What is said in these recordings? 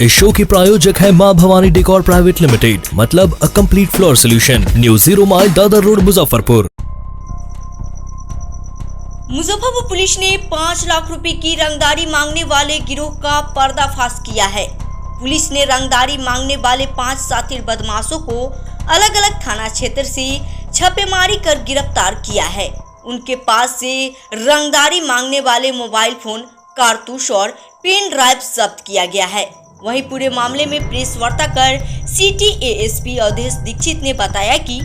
इस शो के प्रायोजक है मां भवानी डेकोर प्राइवेट लिमिटेड, मतलब a complete floor solution, new 0 mile Dadar road, Muzaffarpur. Muzaffarpur police ने 5 लाख रुपए की रंगदारी मांगने वाले गिरोह का पर्दाफाश किया है। पुलिस ने रंगदारी मांगने वाले 5 शातिर बदमाशों को अलग अलग थाना क्षेत्र से छापेमारी कर गिरफ्तार किया है। उनके पास से रंगदारी मांगने वाले मोबाइल फोन, कारतूस और पेन ड्राइव जब्त किया गया है। वहीं पूरे मामले में प्रेस वार्ता कर सिटी एएसपी अवधेश दीक्षित ने बताया कि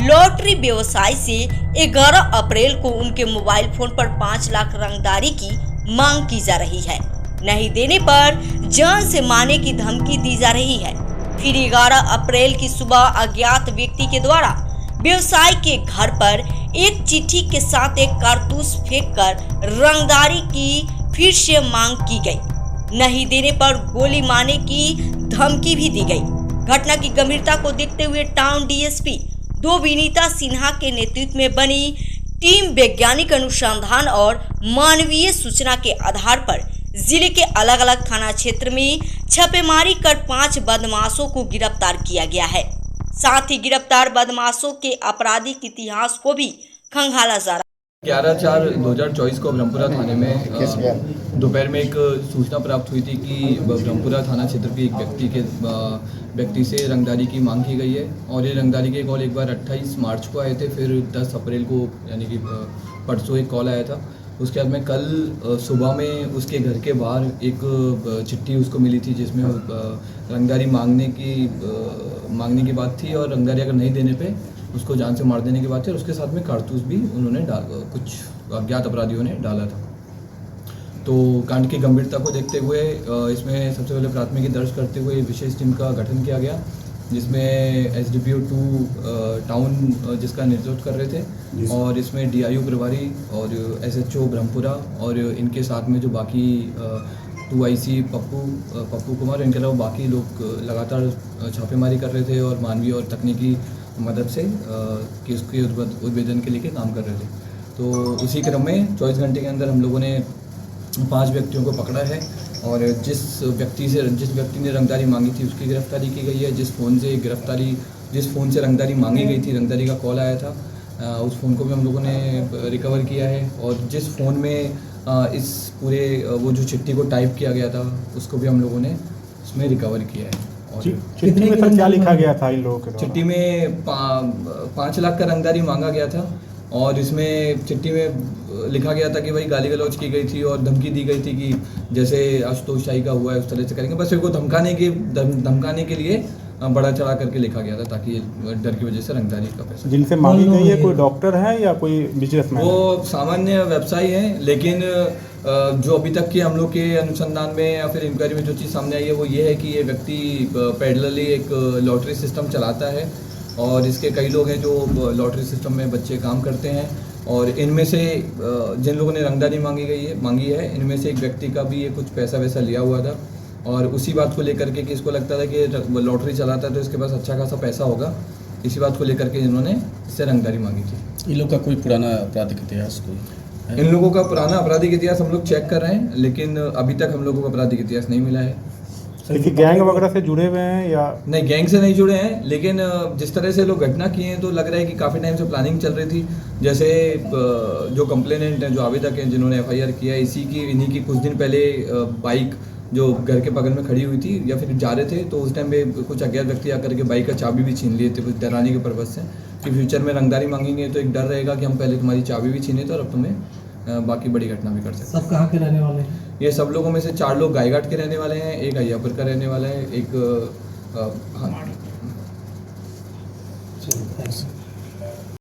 लॉटरी व्यवसाय से 11 अप्रैल को उनके मोबाइल फोन पर 5 लाख रंगदारी की मांग की जा रही है। नहीं देने पर जान से मारने की धमकी दी जा रही है। फिर 11 अप्रैल की सुबह अज्ञात व्यक्ति के द्वारा व्यवसायी के घर पर एक चिट्ठी के साथ एक कारतूस फेंककर रंगदारी की फिर से मांग की गई। नहीं देने पर गोली मारने की धमकी भी दी गई। घटना की गंभीरता को देखते हुए टाउन डीएसपी 2 विनीता सिन्हा के नेतृत्व में बनी टीम वैज्ञानिक अनुसंधान और मानवीय सूचना के आधार पर जिले के अलग अलग थाना क्षेत्र में छापेमारी कर 5 बदमाशों को गिरफ्तार किया गया है। साथ ही गिरफ्तार बदमाशों के आपराधिक इतिहास को भी खंगाला जा रहा है। 11/4/2024 को ब्रह्मपुरा थाने में दोपहर में एक सूचना प्राप्त हुई थी कि ब्रह्मपुरा थाना क्षेत्र के एक व्यक्ति से रंगदारी की मांग की गई है। और ये रंगदारी के कॉल एक बार 28 मार्च को आए थे, फिर 10 अप्रैल को यानी कि परसों एक कॉल आया था। उसके बाद में कल सुबह में उसके घर के बाहर एक चिट्ठी उसको मिली थी जिसमें रंगदारी मांगने की बात थी और रंगदारी अगर नहीं देने पे उसको जान से मार देने की बात है। और उसके साथ में कारतूस भी उन्होंने कुछ अज्ञात अपराधियों ने डाला था। तो कांड की गंभीरता को देखते हुए इसमें सबसे पहले प्राथमिकी दर्ज करते हुए विशेष टीम का गठन किया गया, जिसमें SDPO 2 टाउन जिसका नेतृत्व कर रहे थे, और इसमें DIU प्रभारी और SHO ब्रह्मपुरा और इनके साथ में जो बाकी 2IC पप्पू कुमार, इनके अलावा बाकी लोग लगातार छापेमारी कर रहे थे और मानवीय और तकनीकी मदद से केस के उद्भेदन के लिए काम कर रहे थे। तो उसी क्रम में 24 घंटे के अंदर हम लोगों ने 5 व्यक्तियों को पकड़ा है और जिस व्यक्ति ने रंगदारी मांगी थी उसकी गिरफ्तारी की गई है। जिस फ़ोन से रंगदारी मांगी गई थी, रंगदारी का कॉल आया था, उस फ़ोन को भी हम लोगों ने रिकवर किया है। और जिस फ़ोन में इस पूरे वो जो चिट्ठी को टाइप किया गया था उसको भी हम लोगों ने उसमें रिकवर किया है। और चिट्ठी में सर क्या लिखा गया था इन लोगों के? चिट्ठी में 5 लाख का रंगदारी मांगा गया था और इसमें चिट्ठी में लिखा गया था कि भाई गाली गलौज की गई थी और धमकी दी गई थी कि जैसे आशुतोष शाही का हुआ है उस तरह से करेंगे। बस इनको धमकाने के लिए बड़ा चढ़ा करके लिखा गया था ताकि डर की वजह से रंगदारी का पैसा। जिनसे मांगी गई है कोई डॉक्टर है या कोई बिजनेसमैन? वो सामान्य व्यवसायी है, लेकिन जो अभी तक के हम लोग के अनुसंधान में या फिर इंक्वायरी में जो चीज़ सामने आई है वो ये है कि ये व्यक्ति पैरेलली एक लॉटरी सिस्टम चलाता है और इसके कई लोग हैं जो लॉटरी सिस्टम में बच्चे काम करते हैं। और इनमें से जिन लोगों ने रंगदारी मांगी है इनमें से एक व्यक्ति का भी ये कुछ पैसा वैसा लिया हुआ था और उसी बात को लेकर के कि इसको लगता था कि लॉटरी चलाता है तो इसके पास अच्छा खासा पैसा होगा, इसी बात को लेकर के इन्होंने इससे रंगदारी मांगी थी। इन लोग का कोई पुराना आपराधिक इतिहास कोई? इन लोगों का पुराना आपराधिक इतिहास हम लोग चेक कर रहे हैं, लेकिन अभी तक हम लोगों को आपराधिक इतिहास नहीं मिला है। किसी गैंग वगैरह से जुड़े हुए हैं या नहीं? गैंग से नहीं जुड़े हैं, लेकिन जिस तरह से लोग घटना किए हैं तो लग रहा है कि काफ़ी टाइम से प्लानिंग चल रही थी। जैसे जो कंप्लेनेंट हैं, जो आवेदक हैं जिन्होंने FIR किया, इन्हीं की कुछ दिन पहले बाइक जो घर के बगल में खड़ी हुई थी या फिर जा रहे थे तो उस टाइम पे कुछ अज्ञात व्यक्ति आकर के बाइक का चाबी भी छीन लिए थे कुछ डराने के पर्पज़ से कि फ्यूचर में रंगदारी मांगेंगे तो एक डर रहेगा कि हम पहले तुम्हारी चाबी भी छीने थे और अब तुम्हें बाकी बड़ी घटना भी कर सकते। सब कहाँ के रहने वाले हैं? ये सब लोगों में से 4 लोग गायघाट के रहने वाले हैं, एक अय्यापुर का रहने वाला है, एक चलो, थैंक्स।